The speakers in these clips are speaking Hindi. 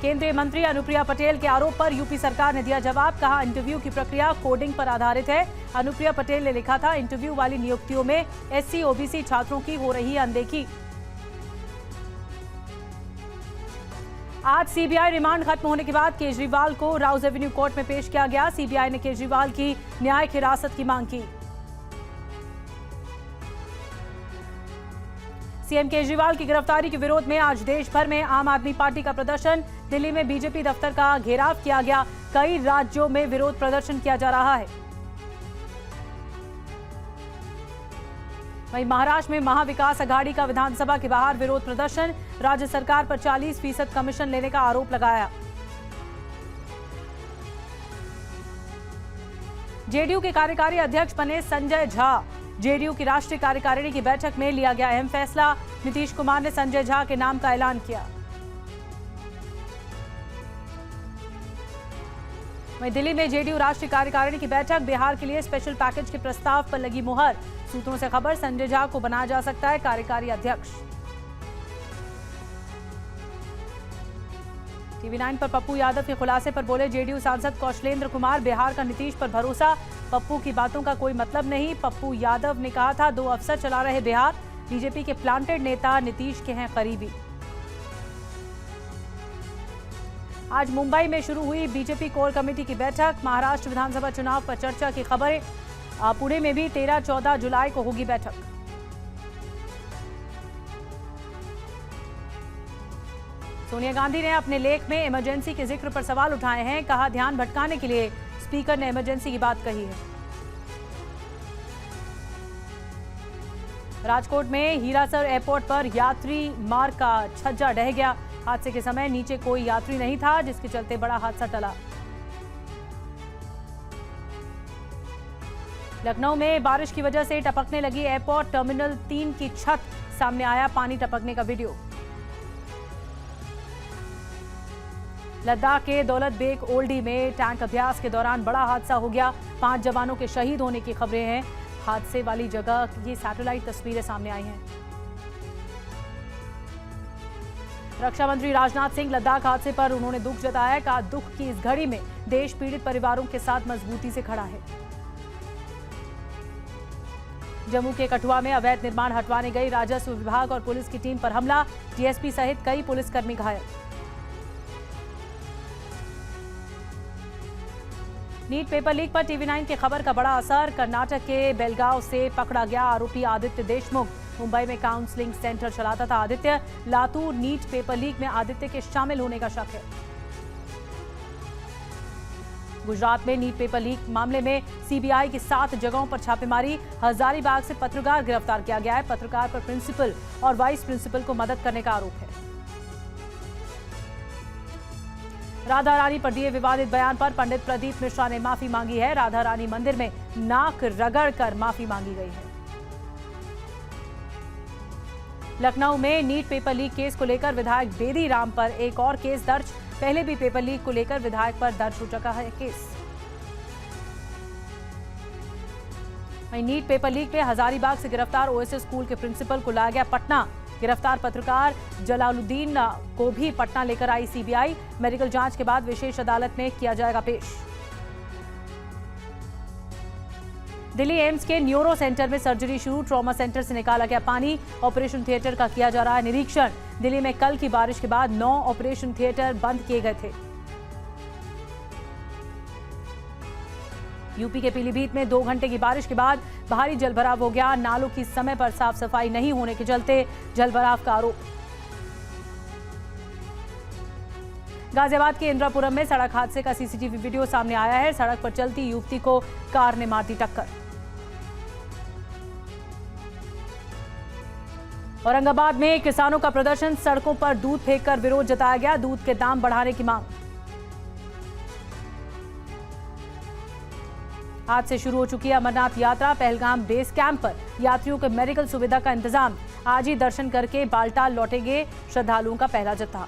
केंद्रीय मंत्री अनुप्रिया पटेल के आरोप पर यूपी सरकार ने दिया जवाब। कहा, इंटरव्यू की प्रक्रिया कोडिंग पर आधारित है। अनुप्रिया पटेल ने लिखा था, इंटरव्यू वाली नियुक्तियों में एससी ओबीसी छात्रों की हो रही है अनदेखी। आज सीबीआई रिमांड खत्म होने के बाद केजरीवाल को राउज एवेन्यू कोर्ट में पेश किया गया। सीबीआई ने केजरीवाल की न्यायिक हिरासत की मांग की। सीएम केजरीवाल की गिरफ्तारी के विरोध में आज देश भर में आम आदमी पार्टी का प्रदर्शन। दिल्ली में बीजेपी दफ्तर का घेराव किया गया। कई राज्यों में विरोध प्रदर्शन किया जा रहा है। वहीं महाराष्ट्र में महाविकास अघाड़ी का विधानसभा के बाहर विरोध प्रदर्शन। राज्य सरकार पर 40% कमीशन लेने का आरोप लगाया। जेडीयू के कार्यकारी अध्यक्ष बने संजय झा। जेडीयू की राष्ट्रीय कार्यकारिणी की बैठक में लिया गया अहम फैसला। नीतीश कुमार ने संजय झा के नाम का ऐलान किया। वहीं दिल्ली में जेडीयू राष्ट्रीय कार्यकारिणी की बैठक। बिहार के लिए स्पेशल पैकेज के प्रस्ताव पर लगी मुहर। सूत्रों से खबर, संजय झा को बनाया जा सकता है कार्यकारी अध्यक्ष। टीवी 9 पर पप्पू यादव के खुलासे पर बोले जेडीयू सांसद कौशलेंद्र कुमार, बिहार का नीतीश पर भरोसा, पप्पू की बातों का कोई मतलब नहीं। पप्पू यादव ने कहा था, 2 अफसर चला रहे बिहार, बीजेपी के प्लांटेड नेता नीतीश के हैं करीबी। आज मुंबई में शुरू हुई बीजेपी कोर कमेटी की बैठक। महाराष्ट्र विधानसभा चुनाव पर चर्चा की खबरें। पुणे में भी 13-14 जुलाई को होगी बैठक। सोनिया गांधी ने अपने लेख में इमरजेंसी के जिक्र पर सवाल उठाए हैं। कहा, ध्यान भटकाने के लिए स्पीकर ने इमरजेंसी की बात कही है। राजकोट में हीरासर एयरपोर्ट पर यात्री मार्ग का छज्जा ढह गया। हादसे के समय नीचे कोई यात्री नहीं था, जिसके चलते बड़ा हादसा टला। लखनऊ में बारिश की वजह से टपकने लगी एयरपोर्ट टर्मिनल 3 की छत। सामने आया पानी टपकने का वीडियो। लद्दाख के दौलत बेग ओल्डी में टैंक अभ्यास के दौरान बड़ा हादसा हो गया। 5 जवानों के शहीद होने की खबरें हैं। हादसे वाली जगह ये सैटेलाइट तस्वीरें सामने आई हैं। रक्षा मंत्री राजनाथ सिंह लद्दाख हादसे पर उन्होंने दुख जताया। कहा, दुख की इस घड़ी में देश पीड़ित परिवारों के साथ मजबूती से खड़ा है। जम्मू के कठुआ में अवैध निर्माण हटवाने गई राजस्व विभाग और पुलिस की टीम पर हमला। डीएसपी सहित कई पुलिसकर्मी घायल। नीट पेपर लीक पर टीवी 9 की खबर का बड़ा असर। कर्नाटक के बेलगांव से पकड़ा गया आरोपी आदित्य देशमुख। मुंबई में काउंसलिंग सेंटर चलाता था Aditya. Latur NEET paper leak में आदित्य के शामिल होने का शक है। गुजरात में नीट पेपर लीक मामले में सीबीआई की 7 जगहों पर छापेमारी। हजारीबाग से पत्रकार गिरफ्तार किया गया है। पत्रकार पर प्रिंसिपल और वाइस प्रिंसिपल को मदद करने का आरोप है। राधा रानी पर दिए विवादित बयान पर पंडित प्रदीप मिश्रा ने माफी मांगी है। राधा रानी मंदिर में नाक रगड़कर माफी मांगी गई है। लखनऊ में नीट पेपर लीक केस को लेकर विधायक बेदी राम पर एक और केस दर्ज। पहले भी पेपर लीक को लेकर विधायक पर दर्ज हो चुका है केस। वहीं नीट पेपर लीक में हजारीबाग से गिरफ्तार ओएसएस स्कूल के प्रिंसिपल को लाया गया पटना। गिरफ्तार पत्रकार जलालुद्दीन को भी पटना लेकर आई सीबीआई। मेडिकल जांच के बाद विशेष अदालत में किया जाएगा पेश। दिल्ली एम्स के न्यूरो सेंटर में सर्जरी शुरू। ट्रॉमा सेंटर से निकाला गया पानी। ऑपरेशन थिएटर का किया जा रहा है निरीक्षण। दिल्ली में कल की बारिश के बाद 9 ऑपरेशन थिएटर बंद किए गए थे। यूपी के पीलीभीत में 2 घंटे की बारिश के बाद भारी जलभराव हो गया। नालों की समय पर साफ सफाई नहीं होने के चलते जलभराव का आरोप। गाजियाबाद के इंद्रापुरम में सड़क हादसे का सीसीटीवी वीडियो सामने आया है। सड़क पर चलती युवती को कार ने मार दी टक्कर। औरंगाबाद में किसानों का प्रदर्शन। सड़कों पर दूध फेंककर विरोध जताया गया। दूध के दाम बढ़ाने की मांग। आज से शुरू हो चुकी है अमरनाथ यात्रा। पहलगाम बेस कैंप पर यात्रियों के मेडिकल सुविधा का इंतजाम। आज ही दर्शन करके बालटाल लौटेंगे श्रद्धालुओं का पहला जत्था।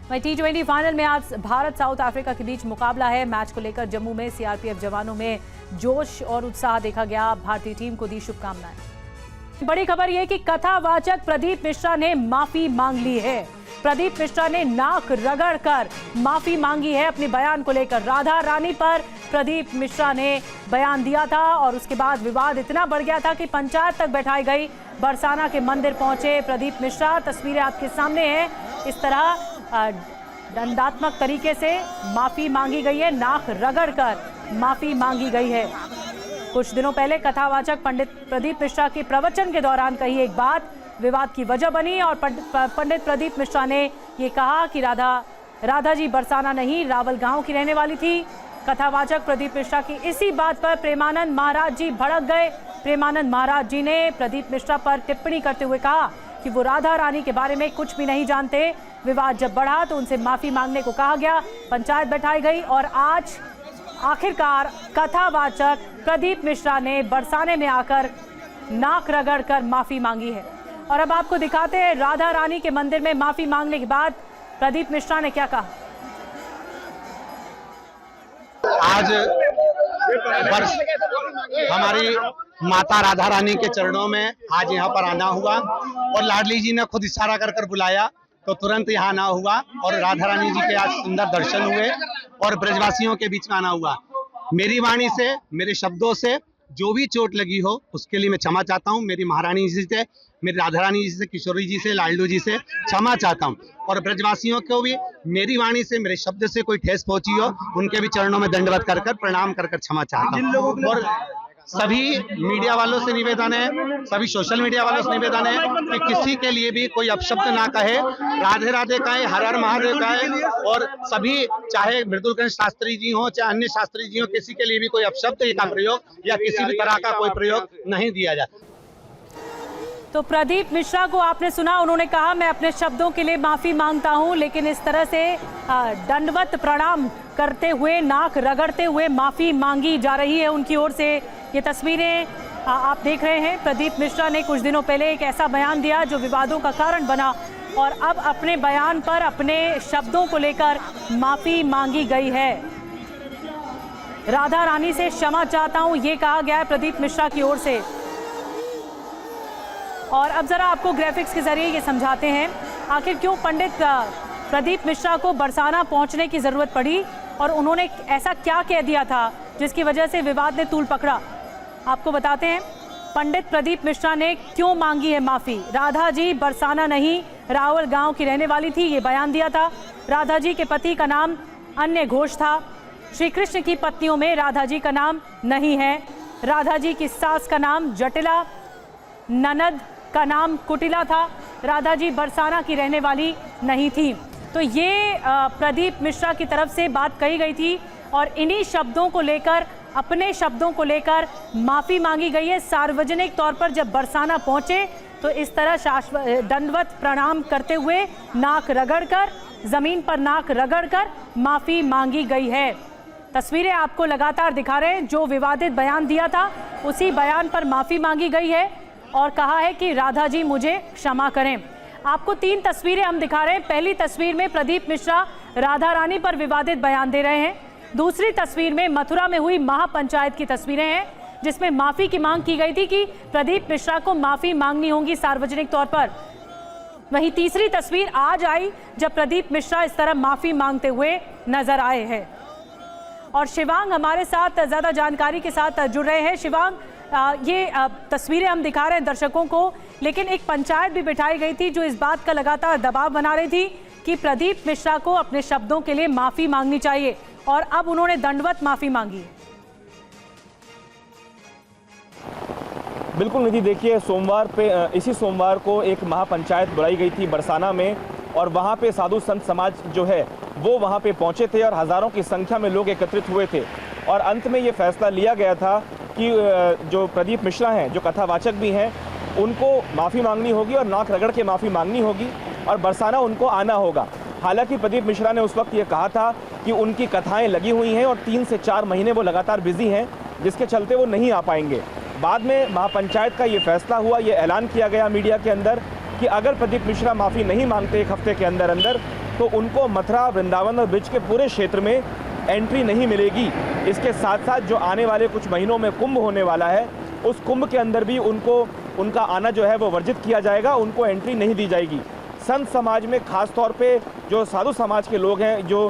वहीं T20 फाइनल में आज भारत साउथ अफ्रीका के बीच मुकाबला है। मैच को लेकर जम्मू में सीआरपीएफ जवानों में जोश और उत्साह देखा गया। भारतीय टीम को दी शुभकामनाएं। बड़ी खबर यह कि कथावाचक प्रदीप मिश्रा ने माफी मांग ली है। प्रदीप मिश्रा ने नाक रगड़कर माफी मांगी है अपने बयान को लेकर। राधा रानी पर प्रदीप मिश्रा ने बयान दिया था और उसके बाद विवाद इतना बढ़ गया था कि पंचायत तक बैठाई गई। बरसाना के मंदिर पहुंचे प्रदीप मिश्रा, तस्वीरें आपके सामने हैं। इस तरह दंडात्मक तरीके से माफी मांगी गई है, नाक रगड़कर माफी मांगी गई है। कुछ दिनों पहले कथावाचक पंडित प्रदीप मिश्रा के प्रवचन के दौरान कही एक बात विवाद की वजह बनी और पंडित प्रदीप मिश्रा ने ये कहा कि राधा जी बरसाना नहीं, रावल गांव की रहने वाली थी। कथावाचक प्रदीप मिश्रा की इसी बात पर प्रेमानंद महाराज जी भड़क गए। प्रेमानंद महाराज जी ने प्रदीप मिश्रा पर टिप्पणी करते हुए कहा कि वो राधा रानी के बारे में कुछ भी नहीं जानते। विवाद जब बढ़ा तो उनसे माफी मांगने को कहा गया, पंचायत बैठाई गई और आज आखिरकार कथावाचक प्रदीप मिश्रा ने बरसाने में आकर नाक रगड़कर माफी मांगी है। और अब आपको दिखाते हैं राधा रानी के मंदिर में माफी मांगने के बाद प्रदीप मिश्रा ने क्या कहा। आज हमारी माता राधा रानी के चरणों में आज यहाँ पर आना हुआ और लाडली जी ने खुद इशारा कर बुलाया तो तुरंत यहाँ आना हुआ और राधा रानी जी के आज सुंदर दर्शन हुए और ब्रजवासियों के बीच में आना हुआ। मेरी वाणी से, मेरे शब्दों से जो भी चोट लगी हो उसके लिए मैं क्षमा चाहता हूँ। मेरी महारानी जी से, मेरी राधा रानी जी से, किशोरी जी से, लाडलू जी से क्षमा चाहता हूँ और ब्रजवासियों को भी मेरी वाणी से, मेरे शब्द से कोई ठेस पहुंची हो उनके भी चरणों में दंडवत कर प्रणाम कर क्षमा चाहता हूँ। और सभी मीडिया वालों से निवेदन है, सभी सोशल मीडिया वालों से निवेदन है कि किसी के लिए भी कोई अपशब्द ना कहे, राधे राधे कहे, हर हर महादेव कहे और सभी चाहे मृदुलकंठ शास्त्री जी हो चाहे अन्य शास्त्री जी हो, किसी के लिए भी कोई अपशब्द का प्रयोग या किसी भी तरह का कोई प्रयोग नहीं दिया जाए। तो प्रदीप मिश्रा को आपने सुना, उन्होंने कहा मैं अपने शब्दों के लिए माफी मांगता हूं, लेकिन इस तरह से दंडवत प्रणाम करते हुए, नाक रगड़ते हुए माफी मांगी जा रही है उनकी ओर से। ये तस्वीरें आप देख रहे हैं। प्रदीप मिश्रा ने कुछ दिनों पहले एक ऐसा बयान दिया जो विवादों का कारण बना और अब अपने बयान पर, अपने शब्दों को लेकर माफी मांगी गई है। राधा रानी से क्षमा चाहता हूं, ये कहा गया है प्रदीप मिश्रा की ओर से। और अब जरा आपको ग्राफिक्स के जरिए ये समझाते हैं आखिर क्यों पंडित प्रदीप मिश्रा को बरसाना पहुंचने की जरूरत पड़ी और उन्होंने ऐसा क्या कह दिया था जिसकी वजह से विवाद ने तूल पकड़ा। आपको बताते हैं पंडित प्रदीप मिश्रा ने क्यों मांगी है माफी। राधा जी बरसाना नहीं, रावल गांव की रहने वाली थी, ये बयान दिया था। राधा जी के पति का नाम अन्य घोष था। श्री कृष्ण की पत्नियों में राधा जी का नाम नहीं है। राधा जी की सास का नाम जटिला, ननद का नाम कुटिला था। राधा जी बरसाना की रहने वाली नहीं थी। तो ये प्रदीप मिश्रा की तरफ से बात कही गई थी और इन्हीं शब्दों को लेकर, अपने शब्दों को लेकर माफी मांगी गई है। सार्वजनिक तौर पर जब बरसाना पहुंचे तो इस तरह दंडवत प्रणाम करते हुए नाक रगड़कर, जमीन पर नाक रगड़कर माफी मांगी गई है। तस्वीरें आपको लगातार दिखा रहे हैं। जो विवादित बयान दिया था उसी बयान पर माफी मांगी गई है और कहा है कि राधा जी मुझे क्षमा करें। आपको 3 तस्वीरें हम दिखा रहे हैं। पहली तस्वीर में प्रदीप मिश्रा राधा रानी पर विवादित बयान दे रहे हैं। दूसरी तस्वीर में मथुरा में हुई महापंचायत की तस्वीरें हैं जिसमें माफी की मांग की गई थी कि प्रदीप मिश्रा को माफी मांगनी होगी सार्वजनिक तौर पर। वहीं तीसरी तस्वीर आज आई जब प्रदीप मिश्रा इस तरह माफी मांगते हुए नजर आए हैं। और शिवांग हमारे साथ ज्यादा जानकारी के साथ जुड़ रहे हैं। शिवांग, ये तस्वीरें हम दिखा रहे हैं दर्शकों को, लेकिन एक पंचायत भी बिठाई गई थी जो इस बात का लगातार दबाव बना रही थी कि प्रदीप मिश्रा को अपने शब्दों के लिए माफी मांगनी चाहिए और अब उन्होंने दंडवत माफी मांगी। बिल्कुल निधि, देखिए इसी सोमवार को एक महापंचायत बुलाई गई थी बरसाना में और वहाँ पे साधु संत समाज जो है वो वहाँ पे पहुँचे थे और हज़ारों की संख्या में लोग एकत्रित हुए थे और अंत में ये फैसला लिया गया था कि जो प्रदीप मिश्रा हैं, जो कथावाचक भी हैं, उनको माफ़ी मांगनी होगी और नाक रगड़ के माफ़ी मांगनी होगी और बरसाना उनको आना होगा। हालांकि प्रदीप मिश्रा ने उस वक्त ये कहा था कि उनकी कथाएं लगी हुई हैं और 3 से 4 महीने वो लगातार बिजी हैं, जिसके चलते वो नहीं आ पाएंगे। बाद में महापंचायत का ये फैसला हुआ, ये ऐलान किया गया मीडिया के अंदर कि अगर प्रदीप मिश्रा माफ़ी नहीं मांगते 1 हफ्ते के अंदर अंदर तो उनको मथुरा, वृंदावन और ब्रिज के पूरे क्षेत्र में एंट्री नहीं मिलेगी। इसके साथ साथ जो आने वाले कुछ महीनों में कुंभ होने वाला है, उस कुंभ के अंदर भी उनको उनका आना जो है वो वर्जित किया जाएगा, उनको एंट्री नहीं दी जाएगी। संत समाज में खास तौर पे जो साधु समाज के लोग हैं, जो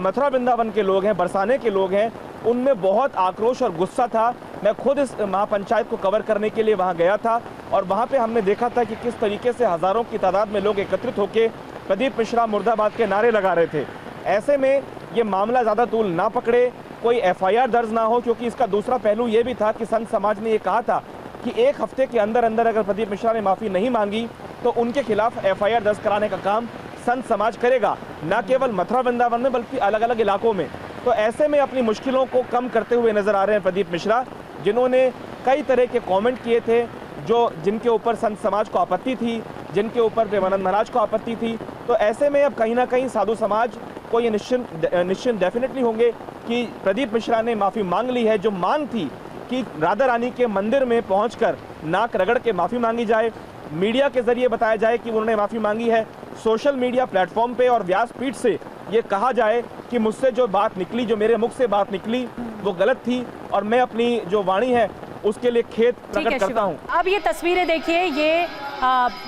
मथुरा वृंदावन के लोग हैं, बरसाने के लोग हैं, उनमें बहुत आक्रोश और गुस्सा था। मैं खुद इस महापंचायत को कवर करने के लिए वहां गया था और वहां पे हमने देखा था कि किस तरीके से हज़ारों की तादाद में लोग एकत्रित होकर प्रदीप मिश्रा मुर्दाबाद के नारे लगा रहे थे। ऐसे में ये मामला ज़्यादा तूल ना पकड़े, कोई FIR दर्ज ना हो, क्योंकि इसका दूसरा पहलू ये भी था कि संत समाज ने ये कहा था कि 1 हफ्ते के अंदर अंदर अगर प्रदीप मिश्रा ने माफ़ी नहीं मांगी तो उनके खिलाफ FIR दर्ज कराने का काम संत समाज करेगा, न केवल मथुरा वृंदावन में बल्कि अलग अलग इलाकों में। तो ऐसे में अपनी मुश्किलों को कम करते हुए नजर आ रहे हैं प्रदीप मिश्रा, जिन्होंने कई तरह के कमेंट किए थे जिनके ऊपर संत समाज को आपत्ति थी, जिनके ऊपर प्रेमानंद महाराज को आपत्ति थी। तो ऐसे में अब कहीं ना कहीं साधु समाज को ये निश्चिंत डेफिनेटली होंगे कि प्रदीप मिश्रा ने माफ़ी मांग ली है। जो मांग थी कि राधा रानी के मंदिर में पहुंचकर नाक रगड़ के माफ़ी मांगी जाए, मीडिया के जरिए बताया जाए कि उन्होंने माफ़ी मांगी है, सोशल मीडिया प्लेटफॉर्म पे और व्यासपीठ से ये कहा जाए कि मुझसे जो बात निकली, जो मेरे मुख से बात निकली वो गलत थी और मैं अपनी जो वाणी है उसके लिए खेद प्रकट करता हूं। अब ये तस्वीरें देखिए, ये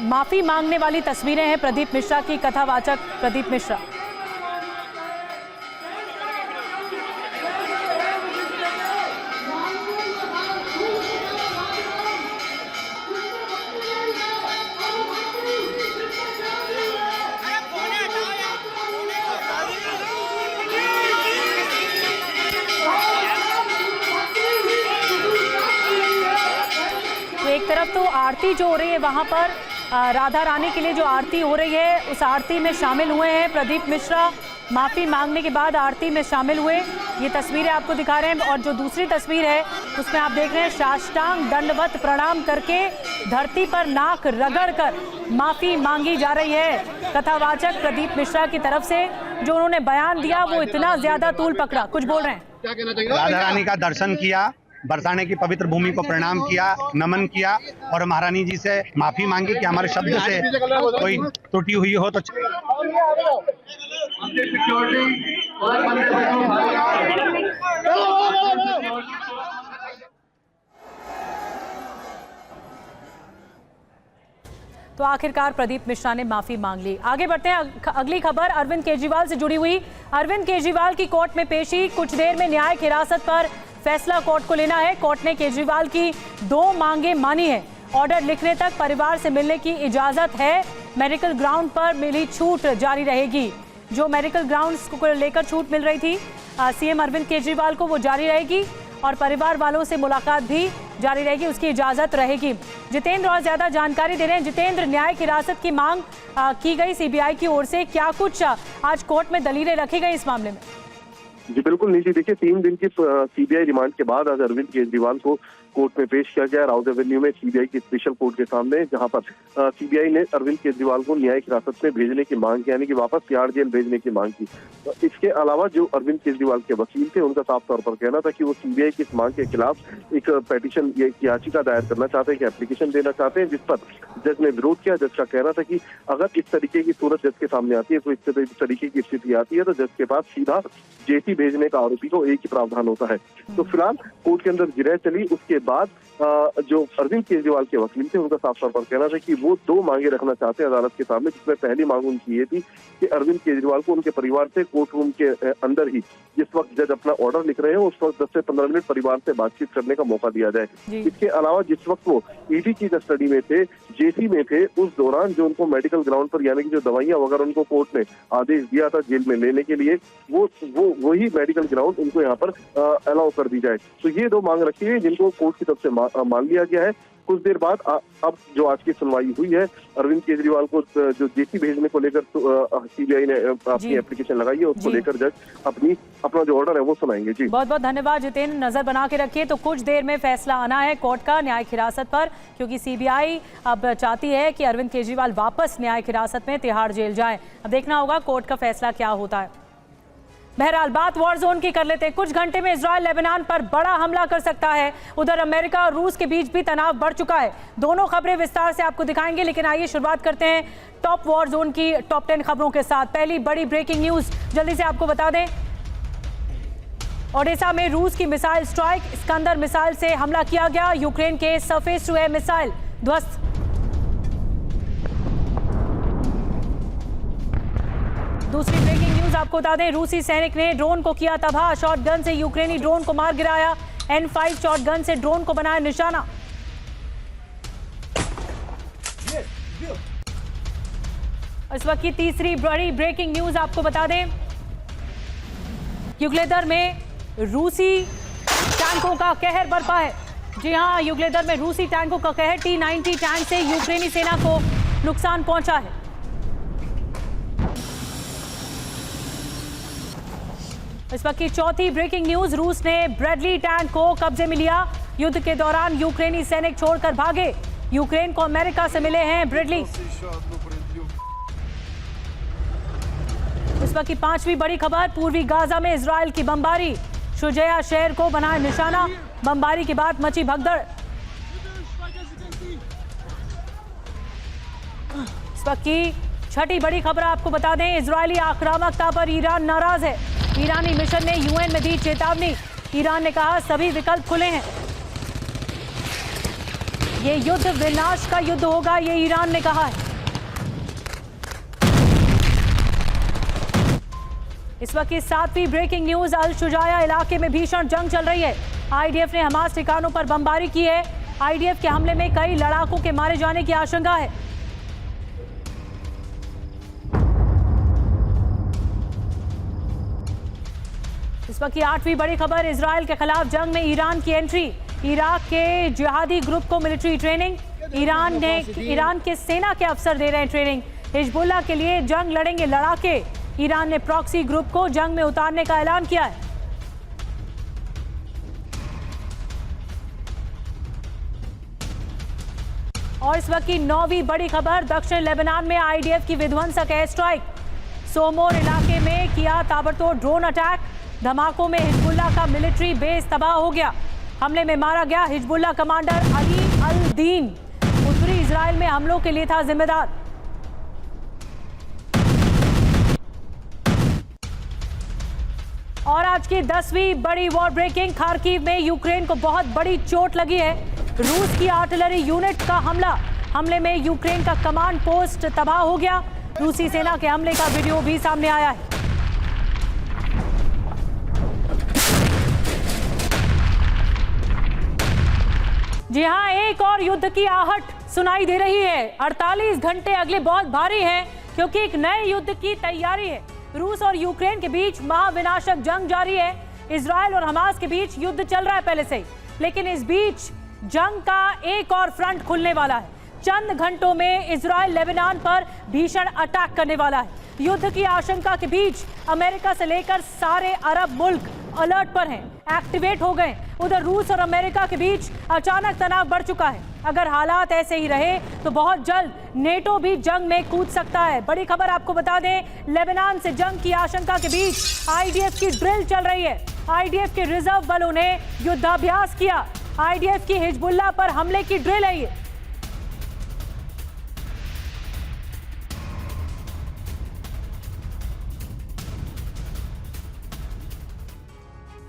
माफी मांगने वाली तस्वीरें हैं प्रदीप मिश्रा की, कथावाचक प्रदीप मिश्रा। एक तरफ तो आरती जो हो रही है वहां पर राधा रानी के लिए जो आरती हो रही है उस आरती में शामिल हुए हैं प्रदीप मिश्रा। माफ़ी मांगने के बाद आरती में शामिल हुए, ये तस्वीरें आपको दिखा रहे हैं। और जो दूसरी तस्वीर है उसमें आप देख रहे हैं साष्टांग दंडवत प्रणाम करके धरती पर नाक रगड़ कर माफ़ी मांगी जा रही है कथावाचक प्रदीप मिश्रा की तरफ से। जो उन्होंने बयान दिया वो इतना ज़्यादा तूल पकड़ा। कुछ बोल रहे हैं। राधा रानी का दर्शन किया, बरसाने की पवित्र भूमि को प्रणाम किया, नमन किया और महारानी जी से माफी मांगी कि हमारे शब्द से कोई त्रुटि हुई हो तो तो आखिरकार प्रदीप मिश्रा ने माफी मांग ली। आगे बढ़ते हैं, अगली खबर अरविंद केजरीवाल से जुड़ी हुई। अरविंद केजरीवाल की कोर्ट में पेशी, कुछ देर में न्यायिक हिरासत पर फैसला कोर्ट को लेना है। कोर्ट ने केजरीवाल की 2 मांगे मानी है। ऑर्डर लिखने तक परिवार से मिलने की इजाजत है। मेडिकल ग्राउंड पर मिली छूट जारी रहेगी। जो मेडिकल ग्राउंड्स को लेकर छूट मिल रही थी सीएम अरविंद केजरीवाल को, वो जारी रहेगी और परिवार वालों से मुलाकात भी जारी रहेगी, उसकी इजाजत रहेगी। जितेंद्र और ज्यादा जानकारी दे रहे हैं। जितेंद्र, न्यायिक हिरासत की मांग की गई सीबीआई की ओर से, क्या कुछ आज कोर्ट में दलीलें रखी गई इस मामले में? जी बिल्कुल निजी, देखिए 3 दिन की सीबीआई रिमांड के बाद आज अरविंद केजरीवाल को कोर्ट में पेश किया गया राउज एवेन्यू में सीबीआई की स्पेशल कोर्ट के सामने, जहां पर सीबीआई ने अरविंद केजरीवाल को न्यायिक हिरासत में भेजने की मांग की, यानी कि वापस तिहाड़ जेल भेजने की मांग की। इसके अलावा जो अरविंद केजरीवाल के वकील थे उनका साफ तौर पर कहना था कि वो सीबीआई की इस मांग के खिलाफ एक पेटिशन, एक याचिका दायर करना चाहते हैं, एप्लीकेशन देना चाहते हैं, जिस पर जज ने विरोध किया। जज का कहना था कि अगर इस तरीके की सूरत जज के सामने आती है, तो इस तरीके की स्थिति आती है तो जज के पास सीधा जेसी भेजने का आरोपी को एक ही प्रावधान होता है। तो फिलहाल कोर्ट के अंदर जिरह चली। उसके बाद जो अरविंद केजरीवाल के वकील थे उनका साफ तौर पर कहना था कि वो 2 मांगे रखना चाहते हैं अदालत के सामने, जिसमें पहली मांग उनकी ये थी कि अरविंद केजरीवाल को उनके परिवार से कोर्ट रूम के अंदर ही, जिस वक्त जज अपना ऑर्डर लिख रहे हो उस वक्त 10 से 15 मिनट परिवार से बातचीत करने का मौका दिया जाए। इसके अलावा जिस वक्त वो ईडी की कस्टडी में थे, जेसी में थे, उस दौरान जो उनको मेडिकल ग्राउंड पर, यानी कि जो दवाइयां वगैरह उनको कोर्ट ने आदेश दिया था जेल में लेने के लिए, वही मेडिकल ग्राउंड उनको यहाँ पर अलाउ कर दी जाए। तो ये 2 मांग रखी है जिनको कोर्ट की तरफ से मान लिया गया है। कुछ देर बाद अब जो आज की सुनवाई हुई है, अरविंद केजरीवाल को जो जेसी भेजने को लेकर सीबीआई ने अपनी एप्लीकेशन लगाई है, उसको लेकर जज अपना जो ऑर्डर है वो सुनाएंगे। जी बहुत बहुत धन्यवाद जितेंद्र, नजर बना के रखिए। तो कुछ देर में फैसला आना है कोर्ट का न्यायिक हिरासत पर, क्योंकि सीबीआई अब चाहती है कि अरविंद केजरीवाल वापस न्यायिक हिरासत में तिहाड़ जेल जाए। अब देखना होगा कोर्ट का फैसला क्या होता है। बहरहाल बात वॉर जोन की कर लेते हैं। कुछ घंटे में इजराइल लेबनान पर बड़ा हमला कर सकता है। उधर अमेरिका और रूस के बीच भी तनाव बढ़ चुका है। दोनों खबरें विस्तार से आपको दिखाएंगे, लेकिन आइए शुरुआत करते हैं टॉप वॉर जोन की टॉप 10 खबरों के साथ। पहली बड़ी ब्रेकिंग न्यूज जल्दी से आपको बता दें। ओडेसा में रूस की मिसाइल स्ट्राइक, इस्कंदर मिसाइल से हमला किया गया। यूक्रेन के सरफेस टू एयर मिसाइल ध्वस्त। दूसरी ब्रेकिंग न्यूज आपको बता दें, रूसी सैनिक ने ड्रोन को किया तबाह। शॉटगन से यूक्रेनी ड्रोन को मार गिराया। N5 शॉटगन से ड्रोन को बनाया निशाना। इस वक्त की तीसरी बड़ी ब्रेकिंग न्यूज आपको बता दें, युगलेदर में रूसी टैंकों का कहर बरपा है। जी हां, युगलेदर में रूसी टैंकों का कहर। T-90 टैंक से यूक्रेनी सेना को नुकसान पहुंचा है। इस वक्त की चौथी ब्रेकिंग न्यूज, रूस ने ब्रैडली टैंक को कब्जे में लिया। युद्ध के दौरान यूक्रेनी सैनिक छोड़कर भागे। यूक्रेन को अमेरिका से मिले हैं ब्रैडली। इस वक्त की पांचवी बड़ी खबर, पूर्वी गाजा में इजराइल की बमबारी। शुजैया शहर को बनाया निशाना। बमबारी के बाद मची भगदड़। इस वक्त की छठी बड़ी खबर आपको बता दें, इजरायली आक्रामकता पर ईरान नाराज है। ईरानी मिशन ने यूएन में दी चेतावनी। ईरान ने कहा सभी विकल्प खुले हैं। ये युद्ध विनाश का युद्ध होगा, ये ईरान ने कहा है। इस वक्त की सातवीं ब्रेकिंग न्यूज, अल शुजाया इलाके में भीषण जंग चल रही है। आईडीएफ ने हमास ठिकानों पर बमबारी की है। आईडीएफ के हमले में कई लड़ाकों के मारे जाने की आशंका है। इस वक्त की आठवीं बड़ी खबर, इजराइल के खिलाफ जंग में ईरान की एंट्री। इराक के जिहादी ग्रुप को मिलिट्री ट्रेनिंग। ईरान के सेना के अफसर दे रहे हैं ट्रेनिंग। हिजबुल्लाह के लिए जंग लड़ेंगे लड़ाके। ईरान ने प्रॉक्सी ग्रुप को जंग में उतारने का ऐलान किया है। और इस वक्त की नौवीं बड़ी खबर, दक्षिण लेबनान में आईडीएफ की विध्वंसक एयर स्ट्राइक। सोमोर इलाके में किया ताबड़तोड़ ड्रोन अटैक। धमाकों में हिजबुल्लाह का मिलिट्री बेस तबाह हो गया। हमले में मारा गया हिजबुल्लाह कमांडर अली अल दीन। उत्तरी इजराइल में हमलों के लिए था जिम्मेदार। और आज की 10वीं बड़ी वॉर ब्रेकिंग, खार्किव में यूक्रेन को बहुत बड़ी चोट लगी है। रूस की आर्टिलरी यूनिट का हमले में यूक्रेन का कमांड पोस्ट तबाह हो गया। रूसी सेना के हमले का वीडियो भी सामने आया है। जी हां, एक और युद्ध की आहट सुनाई दे रही है। 48 घंटे अगले बहुत भारी हैं, क्योंकि एक नए युद्ध की तैयारी है। रूस और यूक्रेन के बीच महाविनाशक जंग जारी है। इजराइल और हमास के बीच युद्ध चल रहा है पहले से ही, लेकिन इस बीच जंग का एक और फ्रंट खुलने वाला है। चंद घंटों में इजराइल लेबनान पर भीषण अटैक करने वाला है। युद्ध की आशंका के बीच अमेरिका से लेकर सारे अरब मुल्क अलर्ट पर हैं, एक्टिवेट हो गए। उधर रूस और अमेरिका के बीच अचानक तनाव बढ़ चुका है। अगर हालात ऐसे ही रहे तो बहुत जल्द नेटो भी जंग में कूद सकता है। बड़ी खबर आपको बता दें, लेबनान से जंग की आशंका के बीच आईडीएफ की ड्रिल चल रही है। आईडीएफ के रिजर्व बलों ने युद्धाभ्यास किया। आईडीएफ की हिजबुल्लाह पर हमले की ड्रिल है ये।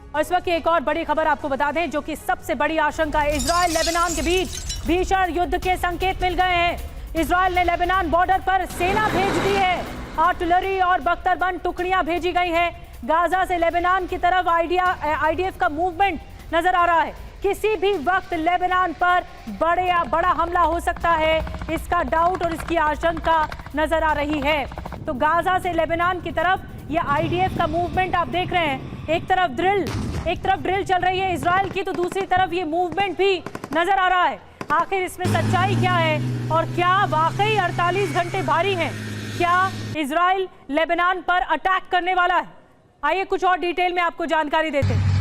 और इस वक्त की एक और बड़ी खबर आपको बता दें, जो कि सबसे बड़ी आशंका है। इजराइल लेबनान के बीच भीषण युद्ध के संकेत मिल गए हैं। इजराइल ने लेबनान बॉर्डर पर सेना भेज दी है। आर्टिलरी और बख्तरबंद टुकड़ियां भेजी गई हैं। गाजा से लेबनान की तरफ आईडीएफ का मूवमेंट नजर आ रहा है। किसी भी वक्त लेबनान पर बड़ा हमला हो सकता है, इसका डाउट और इसकी आशंका नजर आ रही है। तो गाजा से लेबनान की तरफ ये आईडीएफ का मूवमेंट आप देख रहे हैं। एक तरफ ड्रिल चल रही है इजराइल की, तो दूसरी तरफ ये मूवमेंट भी नजर आ रहा है। आखिर इसमें सच्चाई क्या है और क्या वाकई 48 घंटे भारी हैं? क्या इजराइल लेबनान पर अटैक करने वाला है? आइए कुछ और डिटेल में आपको जानकारी देते हैं।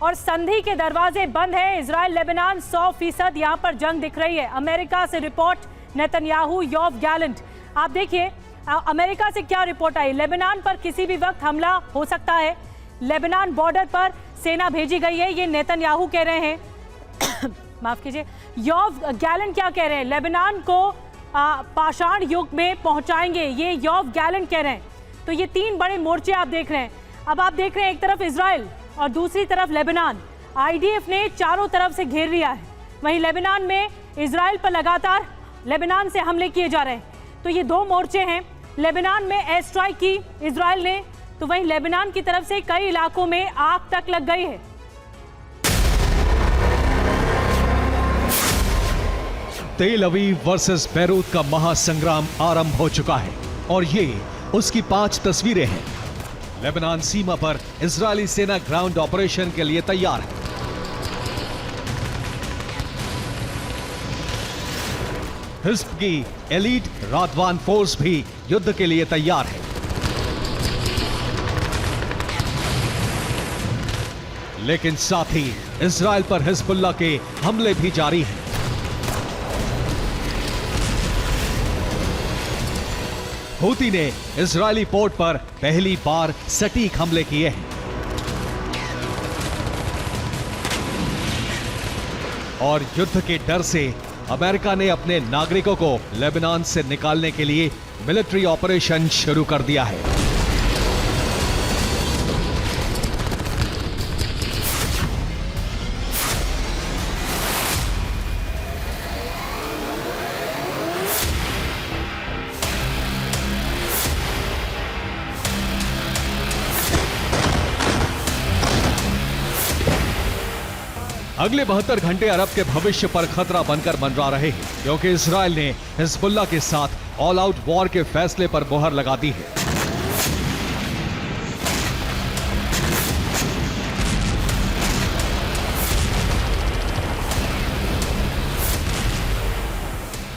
और संधि के दरवाजे बंद हैं। इजराइल लेबनान 100% यहां पर जंग दिख रही है। अमेरिका से रिपोर्ट, नेतन्याहू, योव गैलेंट। आप देखिए अमेरिका से क्या रिपोर्ट आई। लेबनान पर किसी भी वक्त हमला हो सकता है। लेबनान बॉर्डर पर सेना भेजी गई है, ये नेतन्याहू कह रहे हैं। माफ कीजिए, योव गैलेंट क्या कह रहे हैं? लेबनान को पाषाण युग में पहुंचाएंगे, ये योव गैलेंट कह रहे हैं। तो ये तीन बड़े मोर्चे आप देख रहे हैं। अब आप देख रहे हैं एक तरफ इजराइल और दूसरी तरफ लेबनान। आईडीएफ ने चारों तरफ से घेर लिया है। वहीं लेबनान में इजराइल पर लगातार लेबनान से हमले किए जा रहे हैं। तो ये दो मोर्चे हैं, लेबनान में एयर स्ट्राइक की इजराइल ने, तो वहीं लेबनान की तरफ से कई इलाकों में आग तक लग गई है। तेल अवीव वर्सेस बैरूत का महासंग्राम आरंभ हो चुका है और ये उसकी 5 तस्वीरें हैं। लेबनान सीमा पर इजरायली सेना ग्राउंड ऑपरेशन के लिए तैयार है। हिज़्ब की एलीट रादवान फोर्स भी युद्ध के लिए तैयार है। लेकिन साथ ही इजराइल पर हिजबुल्लाह के हमले भी जारी हैं। हूती ने इजरायली पोर्ट पर पहली बार सटीक हमले किए हैं और युद्ध के डर से अमेरिका ने अपने नागरिकों को लेबनान से निकालने के लिए मिलिट्री ऑपरेशन शुरू कर दिया है। अगले 72 घंटे अरब के भविष्य पर खतरा बनकर मंडरा रहे हैं, क्योंकि इजराइल ने हिजबुल्लाह के साथ ऑल आउट वॉर के फैसले पर मोहर लगा दी है।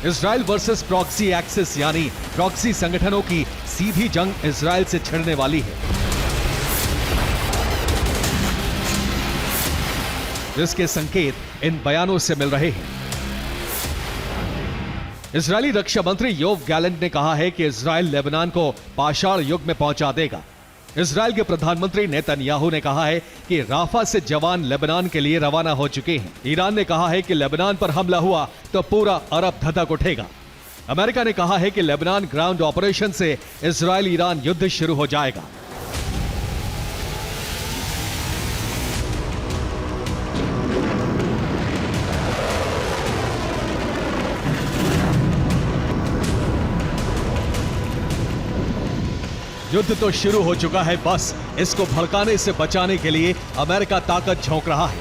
इजराइल वर्सेस प्रॉक्सी एक्सिस यानी प्रॉक्सी संगठनों की सीधी जंग इजराइल से छिड़ने वाली है, जिसके संकेत इन बयानों से मिल रहे हैं। इजरायली रक्षा मंत्री योव गैलेंट ने कहा है कि इजराइल लेबनान को पाषाण युग में पहुंचा देगा। इजराइल के प्रधानमंत्री नेतन्याहू ने कहा है कि राफा से जवान लेबनान के लिए रवाना हो चुके हैं। ईरान ने कहा है कि लेबनान पर हमला हुआ तो पूरा अरब धधक उठेगा। अमेरिका ने कहा है कि लेबनान ग्राउंड ऑपरेशन से इजराइल ईरान युद्ध शुरू हो जाएगा। युद्ध तो शुरू हो चुका है, बस इसको भड़काने से बचाने के लिए अमेरिका ताकत झोंक रहा है।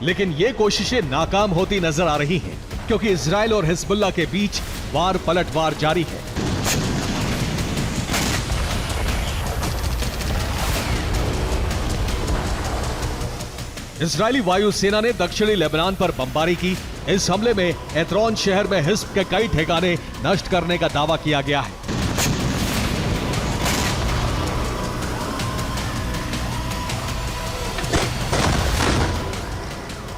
लेकिन ये कोशिशें नाकाम होती नजर आ रही हैं, क्योंकि इजराइल और हिजबुल्लाह के बीच वार पलटवार जारी है। इजरायली वायुसेना ने दक्षिणी लेबनान पर बमबारी की। इस हमले में एत्रोन शहर में हिज़्ब के कई ठिकाने नष्ट करने का दावा किया गया है।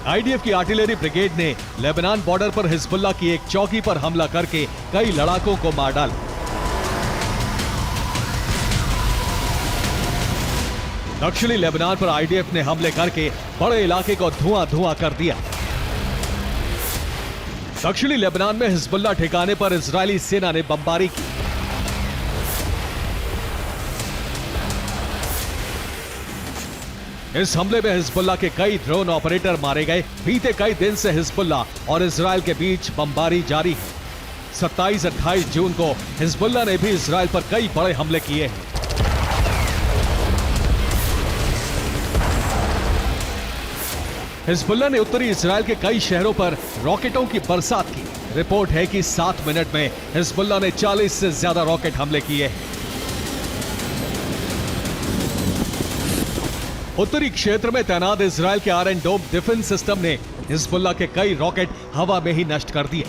आईडीएफ की आर्टिलरी ब्रिगेड ने लेबनान बॉर्डर पर हिजबुल्लाह की एक चौकी पर हमला करके कई लड़ाकों को मार डाला। दक्षिणी लेबनान पर आईडीएफ ने हमले करके बड़े इलाके को धुआं धुआं कर दिया। दक्षिणी लेबनान में हिजबुल्लाह ठिकाने पर इजरायली सेना ने बमबारी की। इस हमले में हिजबुल्लाह के कई ड्रोन ऑपरेटर मारे गए। बीते कई दिन से हिजबुल्लाह और इजरायल के बीच बमबारी जारी है। 27-28 जून को हिजबुल्लाह ने भी इजरायल पर कई बड़े हमले किए हैं। हिजबुल्लाह ने उत्तरी इजरायल के कई शहरों पर रॉकेटों की बरसात की। रिपोर्ट है कि 7 मिनट में हिजबुल्लाह ने 40 से ज्यादा रॉकेट हमले किए हैं। उत्तरी क्षेत्र में तैनात इजरायल के आयरन डोम डिफेंस सिस्टम ने हिजबुल्लाह के कई रॉकेट हवा में ही नष्ट कर दिए।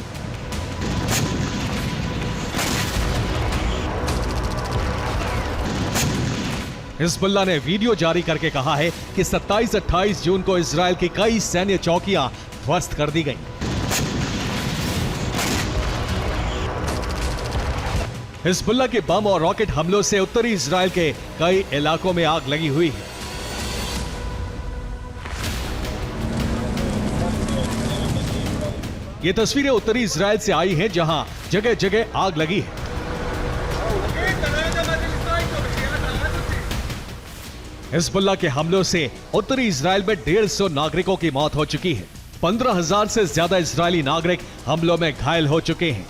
हिजबुल्लाह ने वीडियो जारी करके कहा है कि 27-28 जून को इजरायल की कई सैन्य चौकियां ध्वस्त कर दी गईं। हिजबुल्लाह के बम और रॉकेट हमलों से उत्तरी इजरायल के कई इलाकों में आग लगी हुई है। ये तस्वीरें उत्तरी इजराइल से आई हैं, जहां जगह जगह आग लगी है। हिजबुल्लाह के हमलों से उत्तरी इजराइल में 150 नागरिकों की मौत हो चुकी है। 15,000 से ज्यादा इजरायली नागरिक हमलों में घायल हो चुके हैं।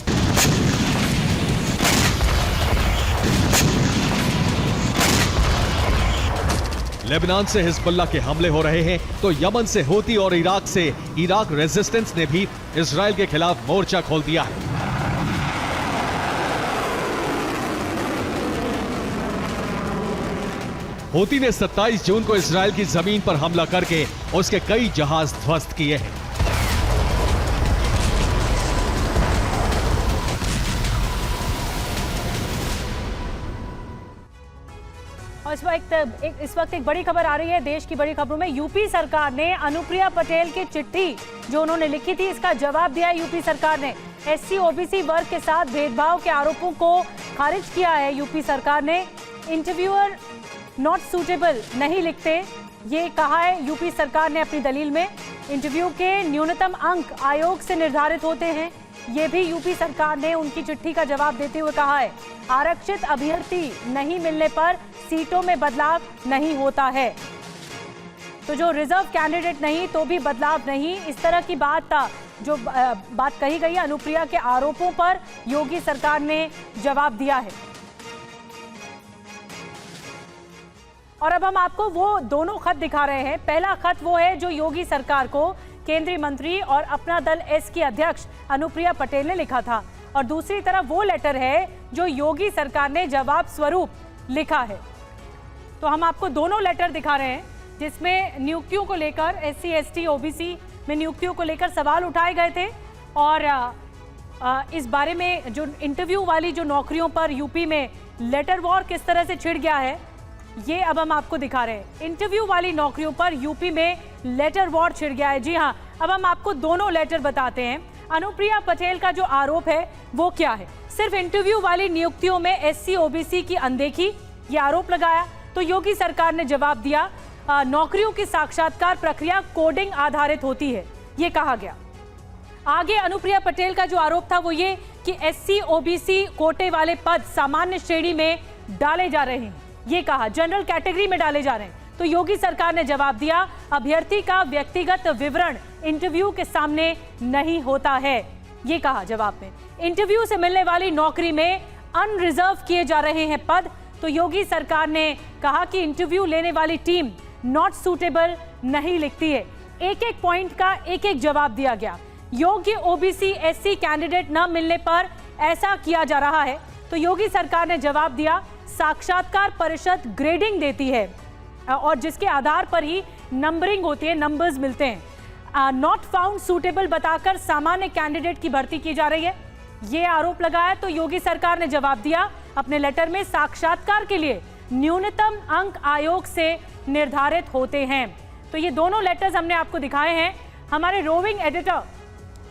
लेबनान से हिजबुल्लाह के हमले हो रहे हैं तो यमन से हूती और इराक से इराक रेजिस्टेंस ने भी इजराइल के खिलाफ मोर्चा खोल दिया है। हूती ने 27 जून को इजराइल की जमीन पर हमला करके उसके कई जहाज ध्वस्त किए हैं। और इस वक्त एक बड़ी खबर आ रही है। देश की बड़ी खबरों में यूपी सरकार ने अनुप्रिया पटेल की चिट्ठी जो उन्होंने लिखी थी, इसका जवाब दिया है यूपी सरकार ने। एससी ओबीसी वर्ग के साथ भेदभाव के आरोपों को खारिज किया है यूपी सरकार ने। इंटरव्यूअर नॉट सूटेबल नहीं लिखते, ये कहा है यूपी सरकार ने अपनी दलील में। इंटरव्यू के न्यूनतम अंक आयोग से निर्धारित होते हैं, ये भी यूपी सरकार ने उनकी चिट्ठी का जवाब देते हुए कहा है। आरक्षित अभ्यर्थी नहीं मिलने पर सीटों में बदलाव नहीं होता है, तो जो रिजर्व कैंडिडेट नहीं तो भी बदलाव नहीं, इस तरह की बात जो बात कही गई अनुप्रिया के आरोपों पर योगी सरकार ने जवाब दिया है। और अब हम आपको वो दोनों खत दिखा रहे हैं। पहला खत वो है जो योगी सरकार को केंद्रीय मंत्री और अपना दल एस की अध्यक्ष अनुप्रिया पटेल ने लिखा था, और दूसरी तरफ वो लेटर है जो योगी सरकार ने जवाब स्वरूप लिखा है। तो हम आपको दोनों लेटर दिखा रहे हैं जिसमें नियुक्तियों को लेकर एससी एसटी ओबीसी में नियुक्तियों को लेकर सवाल उठाए गए थे, और इस बारे में जो इंटरव्यू वाली जो नौकरियों पर यूपी में लेटर वॉर किस तरह से छिड़ गया है, ये अब हम आपको दिखा रहे हैं। इंटरव्यू वाली नौकरियों पर यूपी में लेटर वॉर छिड़ गया है। जी हाँ, अब हम आपको दोनों लेटर बताते हैं। अनुप्रिया पटेल का जो आरोप है वो क्या है? सिर्फ इंटरव्यू वाली नियुक्तियों में एससी ओबीसी की अनदेखी, ये आरोप लगाया। तो योगी सरकार ने जवाब दिया, नौकरियों की साक्षात्कार प्रक्रिया कोडिंग आधारित होती है, ये कहा गया। आगे अनुप्रिया पटेल का जो आरोप था वो ये कि एससी ओबीसी कोटे वाले पद सामान्य श्रेणी में डाले जा रहे हैं, ये कहा, जनरल कैटेगरी में डाले जा रहे हैं। तो योगी सरकार ने जवाब दिया, अभ्यर्थी का व्यक्तिगत विवरण इंटरव्यू के सामने नहीं होता है, ये कहा जवाब में। इंटरव्यू से मिलने वाली नौकरी में अनरिजर्व किए जा रहे हैं पद। तो योगी सरकार ने कहा कि इंटरव्यू लेने वाली टीम नॉट सूटेबल नहीं लिखती है। एक एक पॉइंट का एक एक जवाब दिया गया। योग्य ओबीसी एससी कैंडिडेट न मिलने पर ऐसा किया जा रहा है। तो योगी सरकार ने जवाब दिया, साक्षात्कार परिषद ग्रेडिंग देती है और जिसके आधार पर ही नंबरिंग होती है, नंबर्स मिलते हैं। नॉट फाउंड सूटेबल बताकर सामान्य कैंडिडेट की भर्ती की जा रही है, ये आरोप लगाया। तो योगी सरकार ने जवाब दिया अपने लेटर में, साक्षात्कार के लिए न्यूनतम अंक आयोग से निर्धारित होते हैं। तो ये दोनों लेटर्स हमने आपको दिखाए हैं। हमारे रोविंग एडिटर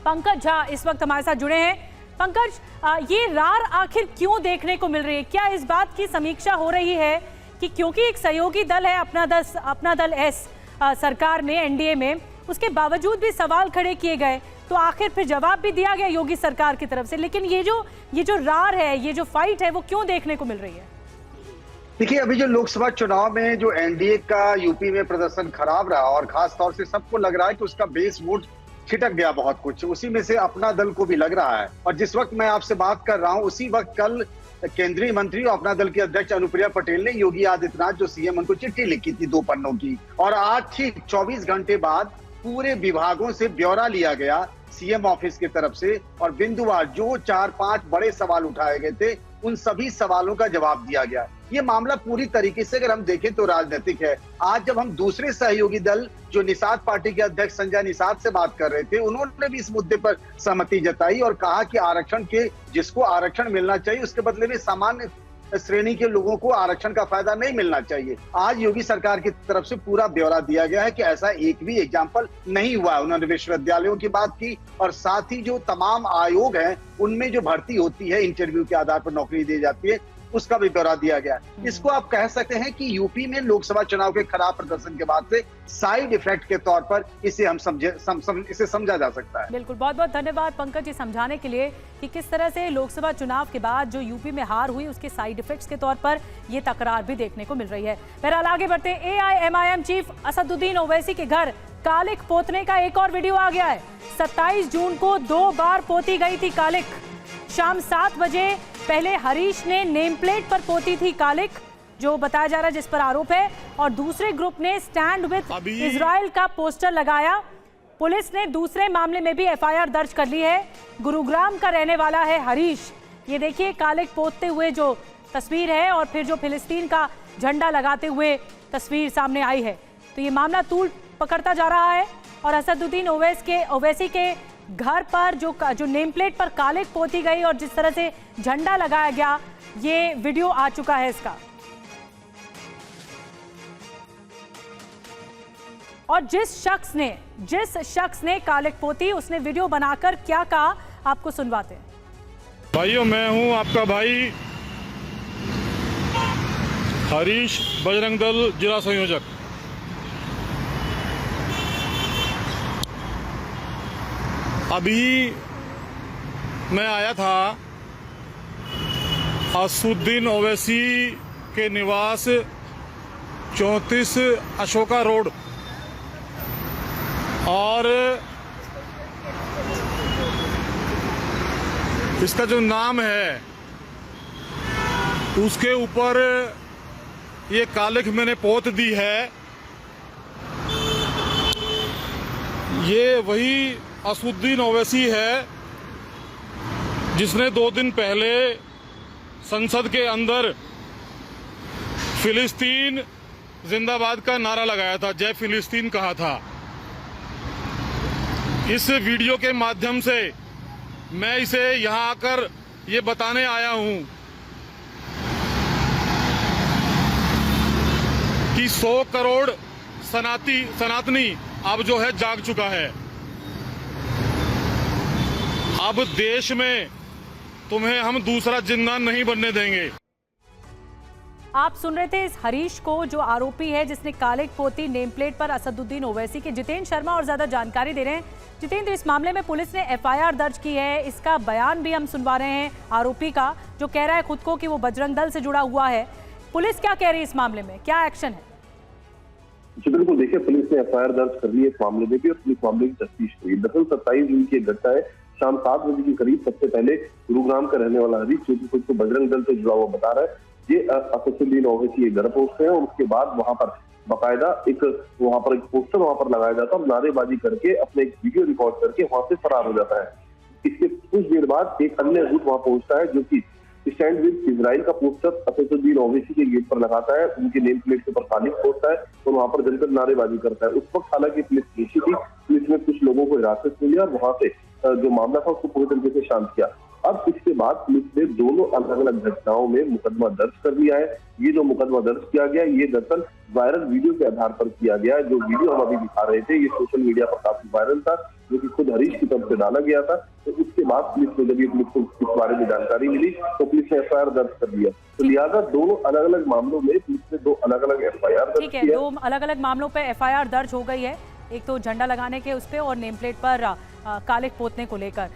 पंकज झा इस वक्त हमारे साथ जुड़े हैं। पंकज, ये रार आखिर क्यों देखने को मिल रही है? क्या इस बात की समीक्षा हो रही है कि क्योंकि एक सहयोगी दल है अपना दल एस सरकार में, एनडीए में, उसके बावजूद भी सवाल खड़े किए गए, तो आखिर फिर जवाब भी दिया गया योगी सरकार की तरफ से, लेकिन ये जो रार है, ये जो फाइट है, वो क्यों देखने को मिल रही है? देखिए, अभी जो लोकसभा चुनाव में जो एनडीए का यूपी में प्रदर्शन खराब रहा और खास तौर से सबको लग रहा है कि उसका बेस वोट छिटक गया बहुत कुछ, उसी में से अपना दल को भी लग रहा है। और जिस वक्त मैं आपसे बात कर रहा हूं उसी वक्त कल केंद्रीय मंत्री और अपना दल की अध्यक्ष अनुप्रिया पटेल ने योगी आदित्यनाथ जो सीएम, उनको चिट्ठी लिखी थी 2 पन्नों की, और आज ठीक 24 घंटे बाद पूरे विभागों से ब्यौरा लिया गया सीएम ऑफिस की तरफ से, और बिंदुवार जो 4-5 बड़े सवाल उठाए गए थे उन सभी सवालों का जवाब दिया गया। ये मामला पूरी तरीके से अगर हम देखें तो राजनीतिक है। आज जब हम दूसरे सहयोगी दल जो निषाद पार्टी के अध्यक्ष संजय निषाद से बात कर रहे थे, उन्होंने भी इस मुद्दे पर सहमति जताई और कहा कि आरक्षण के जिसको आरक्षण मिलना चाहिए उसके बदले में सामान्य श्रेणी के लोगों को आरक्षण का फायदा नहीं मिलना चाहिए। आज योगी सरकार की तरफ से पूरा ब्यौरा दिया गया है कि ऐसा एक भी एग्जाम्पल नहीं हुआ। उन्होंने विश्वविद्यालयों की बात की और साथ ही जो तमाम आयोग हैं उनमें जो भर्ती होती है, इंटरव्यू के आधार पर नौकरी दी जाती है, उसका भी ब्यौरा दिया गया। इसको आप कह सकते हैं कि यूपी में लोकसभा चुनाव के खराब प्रदर्शन के बाद से साइड इफेक्ट के तौर पर इसे हम इसे समझा जा सकता है। बिल्कुल, बहुत बहुत धन्यवाद पंकज ये समझाने के लिए कि किस तरह से लोकसभा चुनाव के बाद जो यूपी में हार हुई उसके साइड इफेक्ट्स के तौर पर ये तकरार भी देखने को मिल रही है। बहरहाल आगे बढ़ते हैं। AIMIM चीफ असदुद्दीन ओवैसी के घर कालिक पोतने का एक और वीडियो आ गया है। 27 जून को 2 बार पोती गई थी कालिक। शाम 7 बजे पहले हरीश ने नेम प्लेट पर पोती थी कालिक, जो बताया जा रहा है जिस पर आरोप है, और दूसरे ग्रुप ने स्टैंड विद इजराइल का पोस्टर लगाया। पुलिस ने दूसरे मामले में भी FIR दर्ज कर ली है। गुरुग्राम का रहने वाला है हरीश। ये देखिए कालिक पोतते हुए जो तस्वीर है और फिर जो फिलिस्तीन का झंडा लगाते हुए तस्वीर सामने आई है। तो ये मामला तूल पकड़ता जा रहा है और असदुद्दीन ओवैसी के घर पर जो नेम प्लेट पर कालिक पोती गई और जिस तरह से झंडा लगाया गया, ये वीडियो आ चुका है इसका। और जिस शख्स ने कालिक पोती, उसने वीडियो बनाकर क्या कहा आपको सुनवाते हैं। भाइयों, मैं हूं आपका भाई हरीश, बजरंग दल जिला संयोजक। अभी मैं आया था असदुद्दीन ओवैसी के निवास 34 अशोका रोड, और इसका जो नाम है उसके ऊपर ये कालिक मैंने पोत दी है। ये वही असदुद्दीन ओवैसी है जिसने 2 दिन पहले संसद के अंदर फिलिस्तीन जिंदाबाद का नारा लगाया था, जय फिलिस्तीन कहा था। इस वीडियो के माध्यम से मैं इसे यहां आकर ये बताने आया हूं कि 100 करोड़ सनातनी अब जो है जाग चुका है। अब देश में तुम्हें हम दूसरा जिंदा नहीं बनने देंगे। आप सुन रहे थे इस हरीश को, जो आरोपी है जिसने कालिक पोती नेम प्लेट पर असदुद्दीन ओवैसी के। जितेंद्र शर्मा और ज्यादा जानकारी दे रहे हैं। जितेंद्र, इस मामले में पुलिस ने FIR दर्ज की है, इसका बयान भी हम सुनवा रहे हैं आरोपी का, जो कह रहा है खुद को कि वो बजरंग दल से जुड़ा हुआ है। पुलिस क्या कह रही है इस मामले में, क्या एक्शन है? जी बिल्कुल, देखिए पुलिस ने FIR दर्ज कर ली है इस मामले में भी, और पुलिस मामले की तफ्तीश हुई। दरअसल 27 जून की एक घटना है। शाम 7 बजे के करीब सबसे पहले गुरुग्राम का रहने वाला हरीश, जो कि खुद को बजरंग दल से जुड़ा हुआ बता रहा है, ये असदुद्दीन ओवैसी घर पहुंचते हैं और उसके बाद वहां पर बाकायदा एक पोस्टर वहां पर लगाया जाता है और नारेबाजी करके अपने एक वीडियो रिकॉर्ड करके वहां से फरार हो जाता है। इसके कुछ देर बाद एक अन्य गुट वहां पहुंचता है जो कि स्टैंड विद इजराइल का पोस्टर असदुद्दीन ओवैसी के गेट पर लगाता है, उनके नेम प्लेट के ऊपर कालिक पोतता है और वहां पर जमकर नारेबाजी करता है। उस वक्त हालांकि पुलिस पहुंची थी, पुलिस ने कुछ लोगों को हिरासत में लिया और वहां से जो मामला था उसको पूरी तरीके से शांत किया। अब इसके बाद पुलिस ने दोनों अलग अलग घटनाओं में मुकदमा दर्ज कर लिया है। ये जो मुकदमा दर्ज किया गया, ये दरअसल वायरल वीडियो के आधार पर किया गया है। जो वीडियो हम अभी दिखा रहे थे, ये सोशल मीडिया पर काफी वायरल था, जो कि खुद हरीश की तरफ से डाला गया था। तो उसके बाद पुलिस ने जब ये पुलिस को इस बारे में जानकारी मिली तो पुलिस ने FIR दर्ज कर दिया। तो लिहाजा दोनों अलग अलग मामलों में पुलिस ने 2 अलग अलग FIR दर्ज किया। 2 अलग अलग मामलों पर FIR दर्ज हो गई है, एक तो झंडा लगाने के उस पे और नेम प्लेट पर कालिक पोतने को लेकर।